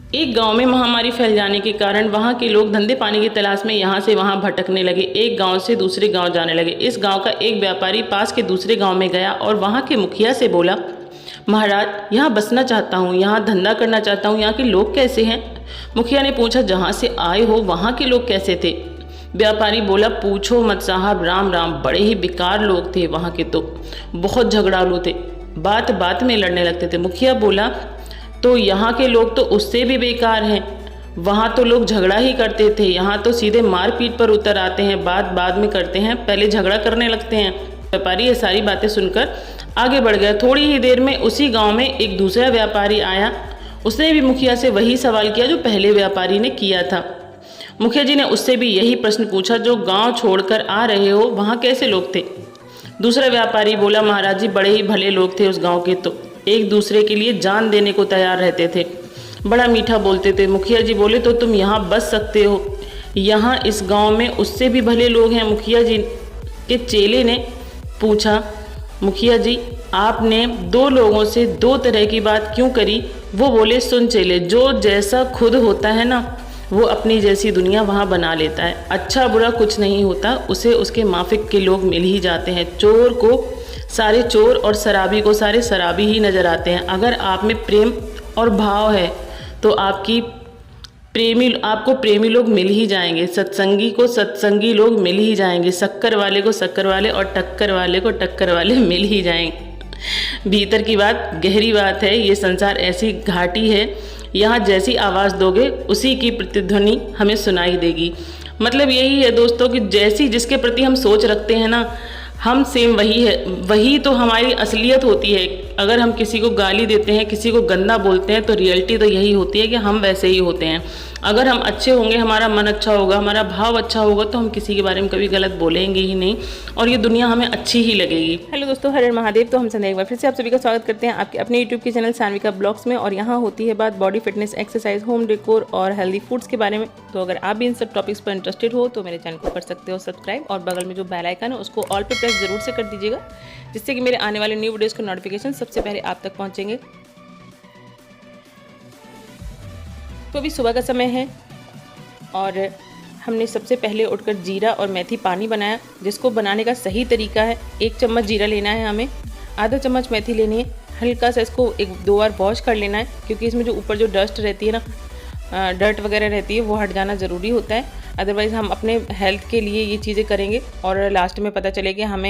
एक गांव में महामारी फैल जाने के कारण वहां के लोग धंधे पानी की तलाश में यहाँ से वहां भटकने लगे, एक गांव से दूसरे गांव जाने लगे। इस गांव का एक व्यापारी पास के दूसरे गांव में गया और वहां के मुखिया से बोला, महाराज, यहाँ बसना चाहता हूँ, यहाँ धंधा करना चाहता हूँ, यहाँ के लोग कैसे हैं? मुखिया ने पूछा, जहाँ से आए हो वहाँ के लोग कैसे थे? व्यापारी बोला, पूछो मत साहब, राम राम, बड़े ही बेकार लोग थे वहाँ के, तो बहुत झगड़ालू थे, बात बात में लड़ने लगते थे। मुखिया बोला, तो यहाँ के लोग तो उससे भी बेकार हैं, वहाँ तो लोग झगड़ा ही करते थे, यहाँ तो सीधे मारपीट पर उतर आते हैं, बात बाद में करते हैं, पहले झगड़ा करने लगते हैं। व्यापारी ये सारी बातें सुनकर आगे बढ़ गया। थोड़ी ही देर में उसी गांव में एक दूसरा व्यापारी आया, उसने भी मुखिया से वही सवाल किया जो पहले व्यापारी ने किया था। मुखिया जी ने उससे भी यही प्रश्न पूछा, जो गांव छोड़कर आ रहे हो वहाँ कैसे लोग थे? दूसरा व्यापारी बोला, महाराज जी, बड़े ही भले लोग थे उस गांव के, तो एक दूसरे के लिए जान देने को तैयार रहते थे, बड़ा मीठा बोलते थे। मुखिया जी बोले, तो तुम यहाँ बस सकते हो, यहाँ इस गांव में उससे भी भले लोग हैं। मुखिया जी के चेले ने पूछा, मुखिया जी, आपने दो लोगों से दो तरह की बात क्यों करी? वो बोले, सुन चेले, जो जैसा खुद होता है ना, वो अपनी जैसी दुनिया वहाँ बना लेता है। अच्छा बुरा कुछ नहीं होता, उसे उसके माफिक के लोग मिल ही जाते हैं। चोर को सारे चोर और शराबी को सारे शराबी ही नजर आते हैं। अगर आप में प्रेम और भाव है तो आपको प्रेमी लोग मिल ही जाएंगे, सत्संगी को सत्संगी लोग मिल ही जाएंगे, शक्कर वाले को शक्कर वाले और टक्कर वाले को टक्कर वाले मिल ही जाएंगे। भीतर की बात गहरी बात है। ये संसार ऐसी घाटी है, यहाँ जैसी आवाज़ दोगे उसी की प्रतिध्वनि हमें सुनाई देगी। मतलब यही है दोस्तों कि जैसी जिसके प्रति हम सोच रखते हैं ना, हम सेम वही है, वही तो हमारी असलियत होती है। अगर हम किसी को गाली देते हैं, किसी को गंदा बोलते हैं, तो रियलिटी तो यही होती है कि हम वैसे ही होते हैं। अगर हम अच्छे होंगे, हमारा मन अच्छा होगा, हमारा भाव अच्छा होगा, तो हम किसी के बारे में कभी गलत बोलेंगे ही नहीं और ये दुनिया हमें अच्छी ही लगेगी। हेलो दोस्तों, हर हर महादेव। तो हम संध्या एक बार फिर से आप सभी का स्वागत करते हैं आपके अपने यूट्यूब के चैनल सानविका ब्लॉग्स में। और यहाँ होती है बात body fitness, exercise, home decor और हेल्दी फूड्स के बारे में। तो अगर आप भी इन सब टॉपिक्स पर इंटरेस्टेड हो तो मेरे चैनल को कर सकते हो सब्सक्राइब, और बगल में जो बेल आइकन है उसको ऑल पे प्रेस जरूर से कर दीजिएगा, जिससे कि मेरे आने वाले न्यू वीडियोज़ का नोटिफिकेशन सबसे पहले आप तक पहुँचेंगे। तो अभी सुबह का समय है और हमने सबसे पहले उठकर जीरा और मेथी पानी बनाया, जिसको बनाने का सही तरीका है, 1 चम्मच जीरा लेना है हमें, आधा चम्मच मेथी लेनी है, हल्का सा इसको 1-2 बार वॉश कर लेना है, क्योंकि इसमें जो ऊपर जो डस्ट रहती है ना, डर्ट वगैरह रहती है, वो हट जाना ज़रूरी होता है। अदरवाइज़ हम अपने हेल्थ के लिए ये चीज़ें करेंगे और लास्ट में पता चले कि हम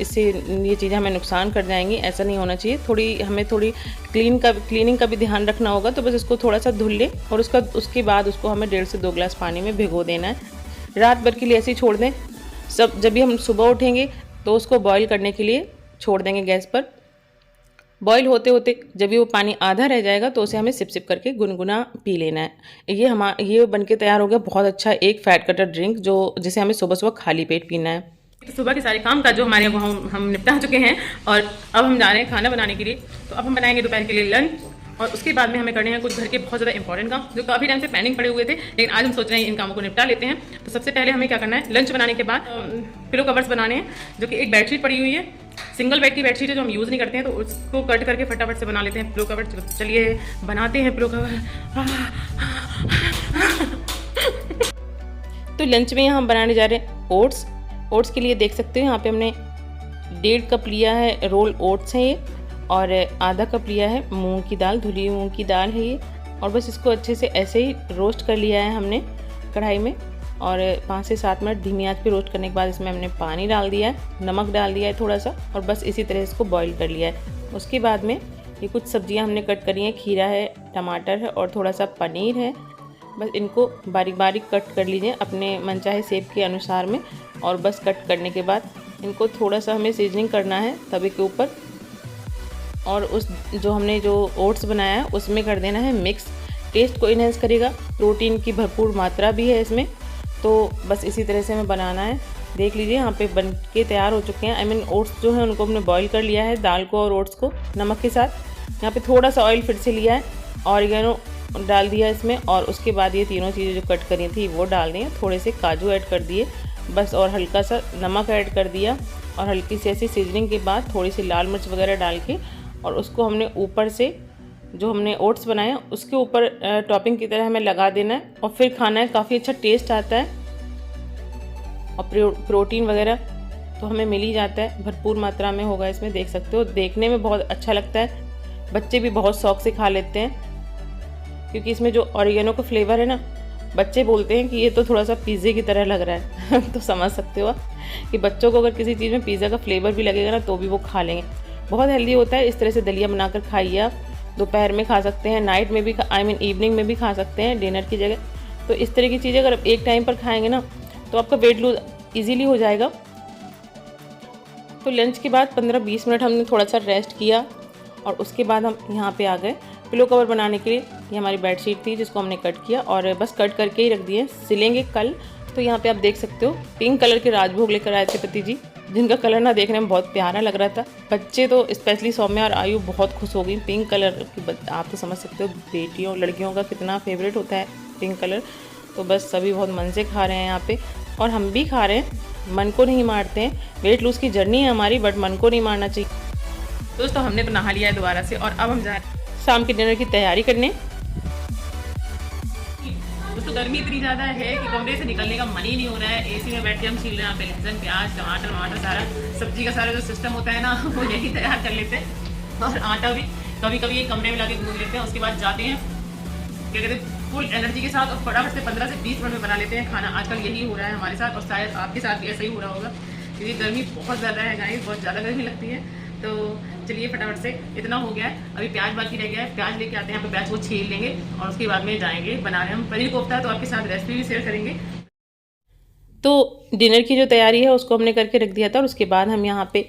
इससे ये चीज़ें हमें नुकसान कर जाएंगी। ऐसा नहीं होना चाहिए। हमें थोड़ी क्लीनिंग का भी ध्यान रखना होगा। तो बस इसको थोड़ा सा धुल लें और उसके बाद उसको हमें 1.5 से 2 गिलास पानी में भिगो देना है। रात भर के लिए ऐसे ही छोड़ दें। जब भी हम सुबह उठेंगे तो उसको बॉईल करने के लिए छोड़ देंगे गैस पर। बॉईल होते होते जब भी वो पानी आधा रह जाएगा तो उसे हमें सिप सिप करके गुनगुना पी लेना है। ये बनके तैयार हो गया बहुत अच्छा एक फैट कटर ड्रिंक, जिसे हमें सुबह सुबह खाली पेट पीना है। तो सुबह के सारे काम का जो हमारे हम निपटा चुके हैं और अब हम जा रहे हैं खाना बनाने के लिए। तो अब हम बनाएंगे दोपहर के लिए लंच, और उसके बाद में हमें करने हैं कुछ घर के बहुत ज़्यादा इंपॉर्टेंट काम जो काफ़ी टाइम से पेंडिंग पड़े हुए थे, लेकिन आज हम सोच रहे हैं इन कामों को निपटा लेते हैं। तो सबसे पहले हमें क्या करना है, लंच बनाने के बाद पिलो कवर्स बनाने हैं, जो कि एक बेडशीट पड़ी हुई है, सिंगल बेड की बेडशीट है जो हम यूज़ नहीं करते हैं, तो उसको कट करके फटाफट से बना लेते हैं पिलो कवर। चलिए बनाते हैं पिलो कवर। तो लंच में हम बनाने जा रहे हैं ओट्स के लिए देख सकते हो यहाँ पे हमने 1.5 कप लिया है रोल ओट्स है ये, और आधा कप लिया है मूंग की दाल, धुली हुई मूंग की दाल है ये। और बस इसको अच्छे से ऐसे ही रोस्ट कर लिया है हमने कढ़ाई में, और 5 से 7 मिनट धीमी आंच पे रोस्ट करने के बाद इसमें हमने पानी डाल दिया है, नमक डाल दिया है थोड़ा सा, और बस इसी तरह इसको बॉईल कर लिया है। उसके बाद में ये कुछ सब्जियां हमने कट करी हैं, खीरा है, टमाटर है और थोड़ा सा पनीर है। बस इनको बारीक बारीक कट कर लीजिए अपने मनचाहे शेप के अनुसार में, और बस कट करने के बाद इनको थोड़ा सा हमें सीजनिंग करना है तवे के ऊपर, और जो हमने ओट्स बनाया है उसमें कर देना है मिक्स। टेस्ट को इन्हेंस करेगा, प्रोटीन की भरपूर मात्रा भी है इसमें। तो बस इसी तरह से हमें बनाना है। देख लीजिए यहाँ पे बन के तैयार हो चुके हैं। ओट्स जो है उनको हमने बॉईल कर लिया है, दाल को और ओट्स को नमक के साथ। यहाँ पे थोड़ा सा ऑयल फिर से लिया है, ऑरिगेनो डाल दिया इसमें, और उसके बाद ये तीनों चीज़ें जो कट करी थी वो डाल दी, थोड़े से काजू ऐड कर दिए बस, और हल्का सा नमक ऐड कर दिया, और हल्की सी ऐसी सीजनिंग के बाद थोड़ी सी लाल मिर्च वगैरह डाल के, और उसको हमने ऊपर से जो हमने ओट्स बनाए उसके ऊपर टॉपिंग की तरह हमें लगा देना है और फिर खाना है। काफ़ी अच्छा टेस्ट आता है और प्रोटीन वगैरह तो हमें मिल ही जाता है, भरपूर मात्रा में होगा इसमें, देख सकते हो। देखने में बहुत अच्छा लगता है, बच्चे भी बहुत शौक से खा लेते हैं क्योंकि इसमें जो ऑरिगेनो का फ्लेवर है ना, बच्चे बोलते हैं कि ये तो थोड़ा सा पिज़्ज़े की तरह लग रहा है तो समझ सकते हो कि बच्चों को अगर किसी चीज़ में पिज़्ज़ा का फ्लेवर भी लगेगा ना तो भी वो खा लेंगे। बहुत हेल्दी होता है। इस तरह से दलिया बनाकर खाइए आप। दोपहर में खा सकते हैं, नाइट में भी इवनिंग में भी खा सकते हैं डिनर की जगह। तो इस तरह की चीज़ें अगर आप एक टाइम पर खाएंगे ना तो आपका वेट लूज ईजीली हो जाएगा। तो लंच के बाद 15-20 मिनट हमने थोड़ा सा रेस्ट किया और उसके बाद हम यहाँ पे आ गए पिलो कवर बनाने के लिए। ये हमारी बेडशीट थी जिसको हमने कट किया और बस कट करके ही रख दिए, सिलेंगे कल। तो यहाँ पे आप देख सकते हो पिंक कलर के राजभोग लेकर आए थे पति जी, जिनका कलर ना देखने में बहुत प्यारा लग रहा था। बच्चे तो स्पेशली सौम्या और आयु बहुत खुश हो गई पिंक कलर की। आप तो समझ सकते हो बेटियों लड़कियों का कितना फेवरेट होता है पिंक कलर। तो बस सभी बहुत मन से खा रहे हैं यहाँ पे और हम भी खा रहे हैं, मन को नहीं मारते हैं। वेट लूज़ की जर्नी है हमारी, बट मन को नहीं मारना चाहिए। दोस्तों हमने तो नहा लिया है दोबारा से और अब हम जा रहे हैं शाम के डिनर की तैयारी करने। दोस्तों गर्मी इतनी ज़्यादा है कि कमरे से निकलने का मन ही नहीं हो रहा है। एसी में बैठ के हम छील रहे हैं यहाँ पे लहसुन, प्याज, टमाटर सारा सब्जी का सारा जो सिस्टम होता है ना वो यही तैयार कर लेते हैं। और आटा भी कभी कभी एक कमरे में लाके गूंद लेते हैं, उसके बाद जाते हैं क्या कहते हैं फुल एनर्जी के साथ और फटाफट से 15 से 20 मिनट में बना लेते हैं खाना। आजकल यही हो रहा है हमारे साथ और शायद आपके साथ भी ऐसा ही हो रहा होगा क्योंकि गर्मी बहुत ज़्यादा है गाइस, बहुत ज़्यादा गर्मी लगती है। तो चलिए फटाफट से इतना हो गया है, अभी प्याज बाकी रह गया है, प्याज लेके आते हैं यहाँ पे, प्याज को छील लेंगे और उसके बाद में जाएंगे बनाने। हम पनीर कोफ्ता तो आपके साथ रेसिपी भी शेयर करेंगे। तो डिनर की जो तैयारी है उसको हमने करके रख दिया था और उसके बाद हम यहाँ पे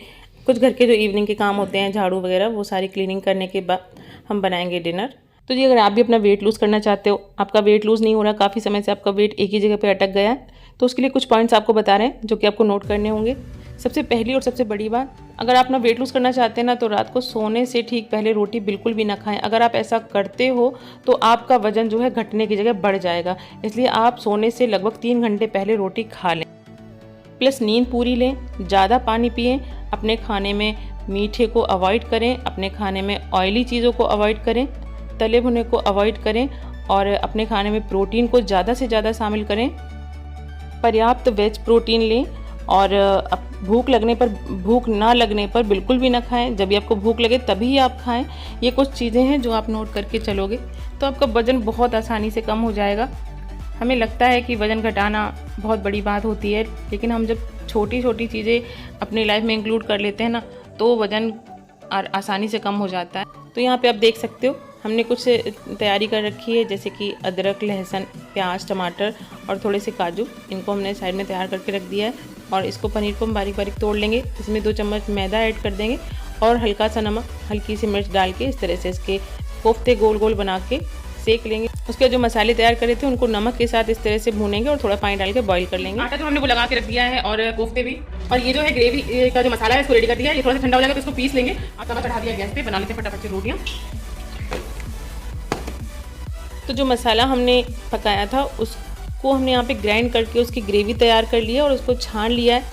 कुछ घर के जो इवनिंग के काम होते हैं, झाड़ू वगैरह, वो सारी क्लीनिंग करने के बाद हम बनाएंगे डिनर। तो जी अगर आप भी अपना वेट लूज़ करना चाहते हो, आपका वेट लूज़ नहीं हो रहा, काफ़ी समय से आपका वेट एक ही जगह पे अटक गया है, तो उसके लिए कुछ पॉइंट्स आपको बता रहे हैं जो कि आपको नोट करने होंगे। सबसे पहली और सबसे बड़ी बात, अगर आप अपना वेट लूज़ करना चाहते हैं ना तो रात को सोने से ठीक पहले रोटी बिल्कुल भी ना खाएं। अगर आप ऐसा करते हो तो आपका वजन जो है घटने की जगह बढ़ जाएगा, इसलिए आप सोने से लगभग 3 घंटे पहले रोटी खा लें। प्लस नींद पूरी लें, ज़्यादा पानी पिएं, अपने खाने में मीठे को अवॉइड करें, अपने खाने में ऑयली चीज़ों को अवॉइड करें, तले भुने को अवॉइड करें और अपने खाने में प्रोटीन को ज़्यादा से ज़्यादा शामिल करें। पर्याप्त वेज प्रोटीन लें और भूख ना लगने पर बिल्कुल भी ना खाएं, जब भी आपको भूख लगे तभी आप खाएं। ये कुछ चीज़ें हैं जो आप नोट करके चलोगे तो आपका वज़न बहुत आसानी से कम हो जाएगा। हमें लगता है कि वज़न घटाना बहुत बड़ी बात होती है, लेकिन हम जब छोटी छोटी चीज़ें अपनी लाइफ में इंक्लूड कर लेते हैं ना तो वज़न आसानी से कम हो जाता है। तो यहाँ पे आप देख सकते हो हमने कुछ तैयारी कर रखी है, जैसे कि अदरक, लहसुन, प्याज, टमाटर और थोड़े से काजू, इनको हमने साइड में तैयार करके रख दिया है। और इसको पनीर को हम बारीक बारीक तोड़ लेंगे, इसमें 2 चम्मच मैदा ऐड कर देंगे और हल्का सा नमक, हल्की सी मिर्च डाल के इस तरह से इसके कोफ्ते गोल गोल बना के सेक लेंगे। उसके जो मसाले तैयार करे थे उनको नमक के साथ इस तरह से भूनेंगे और थोड़ा पानी डाल के बॉईल कर लेंगे। आटा तो हमने वो लगा के रख दिया है और कोफ्ते भी, और ये जो है ग्रेवी का जो मसाला है इसको रेडी कर दिया है। ये थोड़ा सा ठंडा हो जाएगा तो इसको पीस लेंगे। तवा चढ़ा दिया गैस पे, बना लेते हैं फटाफट से रोटियाँ। तो जो मसाला हमने पकाया था उसको हमने यहाँ पे ग्राइंड करके उसकी ग्रेवी तैयार कर लिया और उसको छान लिया है,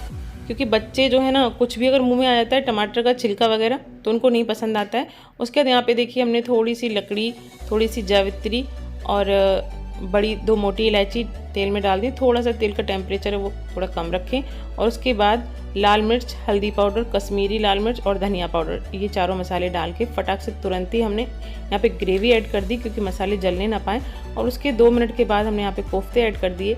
क्योंकि बच्चे जो है ना कुछ भी अगर मुंह में आ जाता है टमाटर का छिलका वगैरह तो उनको नहीं पसंद आता है। उसके बाद यहाँ पे देखिए हमने थोड़ी सी लकड़ी, थोड़ी सी जावित्री और बड़ी 2 मोटी इलायची तेल में डाल दी। थोड़ा सा तेल का टेम्परेचर है वो थोड़ा कम रखें और उसके बाद लाल मिर्च, हल्दी पाउडर, कश्मीरी लाल मिर्च और धनिया पाउडर, ये चारों मसाले डाल के फटाक से तुरंत ही हमने यहाँ पे ग्रेवी ऐड कर दी, क्योंकि मसाले जलने ना पाएँ। और उसके 2 मिनट के बाद हमने यहाँ पे कोफ्ते ऐड कर दिए।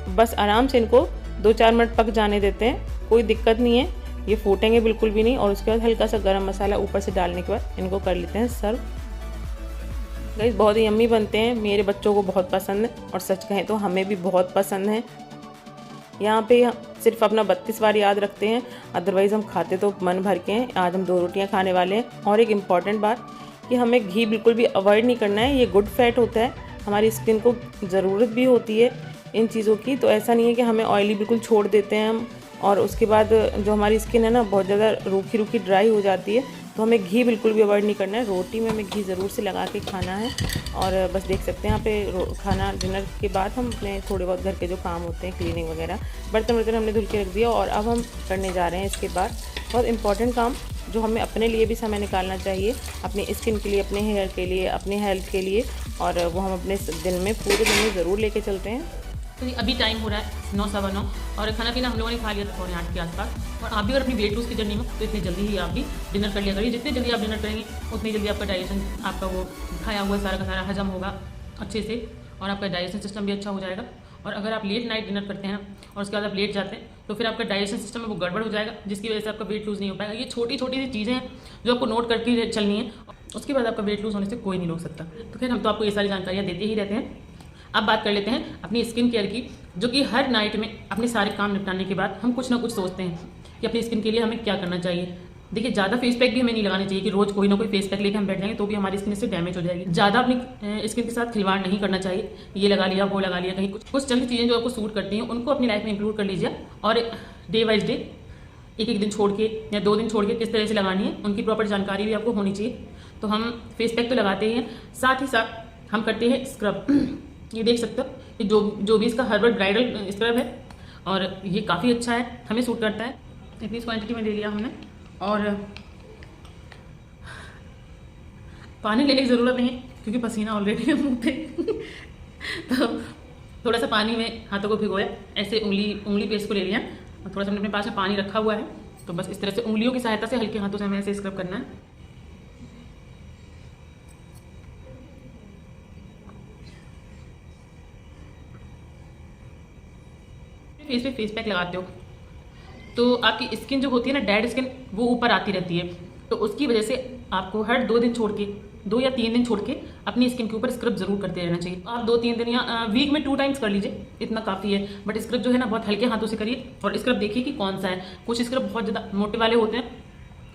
बस आराम से इनको 2-4 मिनट पक जाने देते हैं, कोई दिक्कत नहीं है, ये फूटेंगे बिल्कुल भी नहीं। और उसके बाद हल्का सा गरम मसाला ऊपर से डालने के बाद इनको कर लेते हैं सर्व। गाइस बहुत ही यम्मी बनते हैं, मेरे बच्चों को बहुत पसंद है और सच कहें तो हमें भी बहुत पसंद है। यहाँ पे सिर्फ अपना 32 बार याद रखते हैं, अदरवाइज़ हम खाते तो मन भर के हैं। आज हम 2 रोटियाँ खाने वाले हैं। और एक इम्पॉर्टेंट बात कि हमें घी बिल्कुल भी अवॉइड नहीं करना है, ये गुड फैट होता है, हमारी स्किन को ज़रूरत भी होती है इन चीज़ों की। तो ऐसा नहीं है कि हमें ऑयली बिल्कुल छोड़ देते हैं हम और उसके बाद जो हमारी स्किन है ना बहुत ज़्यादा रूखी ड्राई हो जाती है। तो हमें घी बिल्कुल भी अवॉइड नहीं करना है, रोटी में हमें घी ज़रूर से लगा के खाना है। और बस देख सकते हैं यहाँ पे खाना डिनर के बाद हम अपने थोड़े बहुत घर के जो काम होते हैं, क्लीनिंग वगैरह, बर्तन हमने धुल के रख दिया और अब हम करने जा रहे हैं इसके बाद बहुत इंपॉर्टेंट काम, जो हमें अपने लिए भी समय निकालना चाहिए, अपनी स्किन के लिए, अपने हेयर के लिए, अपने हेल्थ के लिए, और वो हम अपने दिन में, पूरे दिन में ज़रूर लेके चलते हैं। तो अभी टाइम हो रहा है 9, सवा 9, और खाना पीना हम लोगों ने खा लिया था 8 के आसपास। और आप भी अगर अपनी वेट लूज़ की जर्नी में, तो इतनी जल्दी ही आप भी डिनर कर लिया करिए। जितनी जल्दी आप डिनर करेंगे उतनी जल्दी आपका डाइजेशन, आपका वो खाया हुआ सारा का सारा हजम होगा अच्छे से, और आपका डाइजेशन सिस्टम भी अच्छा हो जाएगा। और अगर आप लेट नाइट डिनर करते हैं और उसके बाद आप लेट जाते हैं, तो फिर आपका डाइजेशन सिस्टम में वो गड़बड़ हो जाएगा, जिसकी वजह से आपका वेट लूज़ नहीं हो पाएगा। ये छोटी छोटी सी चीज़ें हैं जो आपको नोट करके चलनी है, उसके बाद आपका वेट लूज़ होने से कोई नहीं रोक सकता। तो फिर हम तो आपको ये सारी जानकारियाँ देते ही रहते हैं। अब बात कर लेते हैं अपनी स्किन केयर की, जो कि हर नाइट में अपने सारे काम निपटाने के बाद हम कुछ ना कुछ सोचते हैं कि अपनी स्किन के लिए हमें क्या करना चाहिए। देखिए, ज़्यादा फेस पैक भी हमें नहीं लगाना चाहिए कि रोज़ कोई ना कोई फेस पैक लेके हम बैठ जाएंगे तो भी हमारी स्किन इससे डैमेज हो जाएगी। ज़्यादा अपनी स्किन के साथ खिलवाड़ नहीं करना चाहिए, ये लगा लिया वो लगा लिया, कहीं कुछ चंद चीज़ें जो आपको सूट करती हैं उनको अपनी लाइफ में इंक्लूड कर लीजिए, और डे वाइज डे, एक दिन छोड़ के या 2 दिन छोड़ के किस तरह से लगानी है उनकी प्रॉपर जानकारी भी आपको होनी चाहिए। तो हम फेस पैक तो लगाते ही हैं, साथ ही साथ हम करते हैं स्क्रब। ये देख सकते हो, ये जो भी इसका हर्बल ब्राइडल स्क्रब है, और ये काफ़ी अच्छा है, हमें सूट करता है। इतनी क्वांटिटी में ले लिया हमने, और पानी लेने की ज़रूरत नहीं है क्योंकि पसीना ऑलरेडी है मुँह पे। तो थोड़ा सा पानी में हाथों को भिगोया, ऐसे उंगली पे इसको ले लिया, और थोड़ा सा हमने अपने पास में पानी रखा हुआ है, तो बस इस तरह से उंगलियों की सहायता से हल्के हाथों से हमें ऐसे स्क्रब करना है। फेस पे फेस पैक लगाते हो तो आपकी स्किन जो होती है ना, डेड स्किन, वो ऊपर आती रहती है, तो उसकी वजह से आपको हर 2 दिन छोड़ के, 2 या 3 दिन छोड़ के अपनी स्किन के ऊपर स्क्रब जरूर करते रहना चाहिए। आप 2-3 दिन या वीक में 2 टाइम्स कर लीजिए, इतना काफ़ी है। बट स्क्रब जो है ना, बहुत हल्के हाथों से करिए, और स्क्रब देखिए कि कौन सा है। कुछ स्क्रब बहुत ज़्यादा मोटे वाले होते हैं,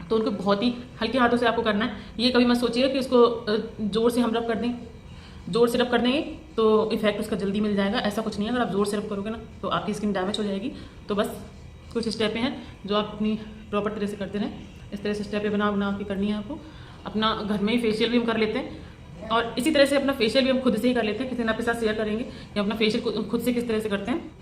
तो उनको बहुत ही हल्के हाथों से आपको करना है। ये कभी मत सोचिएगा कि उसको जोर से हम रब कर दें, जोर से रब कर देंगे तो इफेक्ट उसका जल्दी मिल जाएगा, ऐसा कुछ नहीं है। अगर आप जोर से रब करोगे ना तो आपकी स्किन डैमेज हो जाएगी। तो बस कुछ स्टेपें हैं जो आप अपनी प्रॉपर तरह से करते रहें, इस तरह से स्टेपें बना के करनी है आपको। अपना घर में ही फेशियल भी हम कर लेते हैं, और इसी तरह से अपना फेशियल भी हम खुद से ही कर लेते हैं। किसी ने आपके साथ शेयर करेंगे कि अपना फेशियल खुद से किस तरह से करते हैं।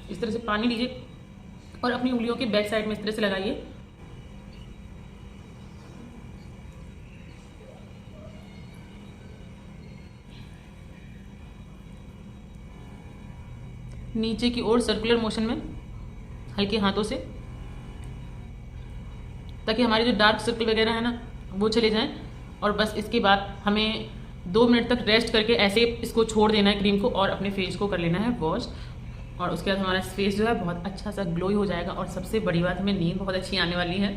इस तरह से पानी लीजिए और अपनी उंगलियों के बैक साइड में इस तरह से लगाइए। नीचे की ओर सर्कुलर मोशन में हल्के हाथों से, ताकि हमारे जो डार्क सर्कल वगैरह है ना वो चले जाएं। और बस इसके बाद हमें 2 मिनट तक रेस्ट करके ऐसे इसको छोड़ देना है क्रीम को, और अपने फेस को कर लेना है वॉश। और उसके बाद हमारा फेस जो है बहुत अच्छा सा ग्लोई हो जाएगा। और सबसे बड़ी बात, हमें नींद बहुत अच्छी आने वाली है।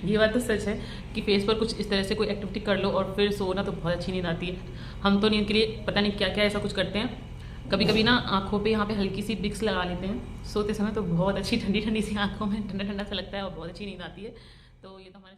ये बात तो सच है कि फेस पर कुछ इस तरह से कोई एक्टिविटी कर लो और फिर सोना, तो बहुत अच्छी नींद आती है। हम तो नींद के लिए पता नहीं क्या क्या ऐसा कुछ करते हैं। कभी कभी ना आँखों पे यहाँ पे हल्की सी विक्स लगा लेते हैं सोते समय, तो बहुत अच्छी ठंडी ठंडी सी आँखों में ठंडा ठंडा सा लगता है और बहुत अच्छी नींद आती है। तो ये तो हमारे